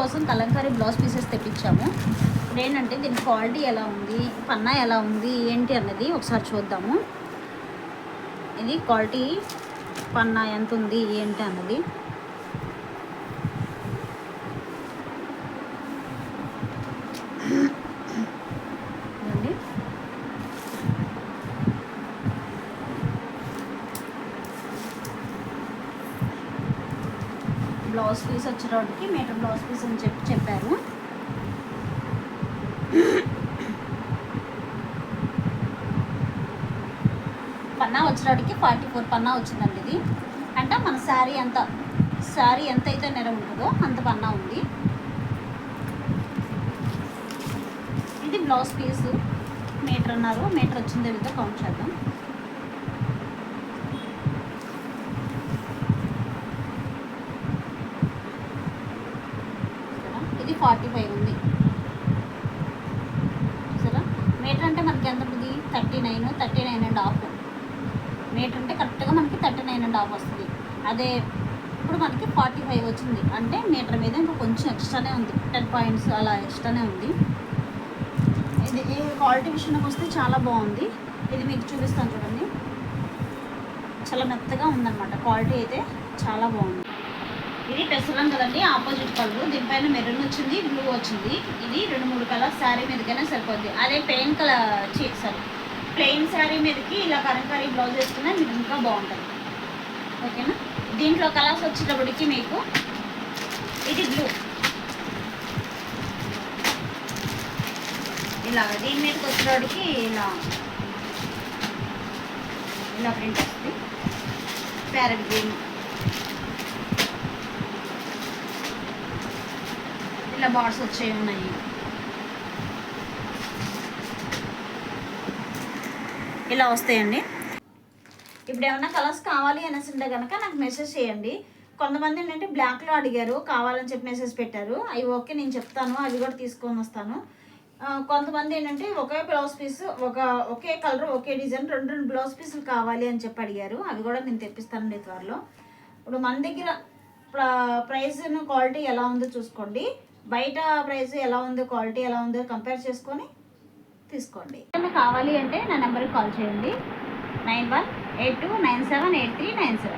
కోసం Kalamkari blouse pieces తెప్పించాము. ఇప్పుడు ఏంటంటే దీని క్వాలిటీ ఎలా ఉంది, పన్నా ఎలా ఉంది ఏంటి అన్నది ఒకసారి చూద్దాము. ఇది క్వాలిటీ పన్నా ఎంత ఉంది ఏంటి అన్నది. బ్లౌజ్ పీస్ వచ్చేటప్పటికి మీటర్ బ్లౌజ్ పీస్ అని చెప్పారు. పన్నా వచ్చేటప్పటికి 44 పన్నా వచ్చిందండి. ఇది అంటే మన శారీ ఎంత అయితే నెర ఉంటుందో అంత పన్నా ఉంది. ఇది బ్లౌజ్ పీసు మీటర్ అన్నారు. మీటర్ వచ్చిందో లేదో కౌంట్ చేద్దాం. ఇది 45 ఉంది. సరే, మీటర్ అంటే మనకి ఎంత ఉంది? 39.5 మీటర్ అంటే కరెక్ట్గా మనకి 39.5 వస్తుంది. అదే ఇప్పుడు మనకి 45 వచ్చింది అంటే మీటర్ మీద ఇంకా కొంచెం ఎక్స్ట్రానే ఉంది, 10 పాయింట్స్ అలా ఎక్స్ట్రానే ఉంది. ఇది క్వాలిటీ విషయానికి వస్తే చాలా బాగుంది. ఇది మీకు చూపిస్తాను చూడండి. చాలా మెత్తగా ఉందన్నమాట. క్వాలిటీ అయితే చాలా బాగుంది. ఇది పెసరం కదండి, ఆపోజిట్ కలర్. దీనిపైన మెరూన్ వచ్చింది, బ్లూ వచ్చింది. ఇది 2-3 కలర్ శారీ మీదకైనా సరిపోద్ది. అదే ప్లెయిన్ శారీ మీదకి ఇలా కలంకారీ బ్లౌజ్ వేసుకున్నా మీకు ఇంకా బాగుంటుంది. ఓకేనా? దీంట్లో కలర్స్ వచ్చేటప్పటికి మీకు ఇది బ్లూ ఇలాగ, దీని మీదకి వచ్చేటప్పటికి ఇలా ప్రింట్ వస్తుంది. ప్యారెట్ గ్రీన్ ఇలా బార్డ్స్ వచ్చే ఉన్నాయి. ఇలా వస్తాయండి. ఇప్పుడు ఏమన్నా కలర్స్ కావాలి అనేసి ఉంటే కనుక నాకు మెసేజ్ చేయండి. కొంతమంది ఏంటంటే బ్లాక్లో అడిగారు, కావాలని చెప్పి మెసేజ్ పెట్టారు. అవి ఓకే, నేను చెప్తాను, అవి కూడా తీసుకొని వస్తాను. కొంతమంది ఏంటంటే ఒకే బ్లౌజ్ పీస్ ఒకే కలర్ ఒకే డిజైన్ 2 బ్లౌజ్ పీసులు కావాలి అని చెప్పి అడిగారు. అవి కూడా నేను తెప్పిస్తానండి త్వరలో. ఇప్పుడు మన దగ్గర ప్రైస్ క్వాలిటీ ఎలా ఉందో చూసుకోండి. బయట ప్రైస్ ఎలా ఉందో క్వాలిటీ ఎలా ఉందో కంపేర్ చేసుకొని తీసుకోండి. కావాలి అంటే నా నెంబర్కి కాల్ చేయండి. 9182978397.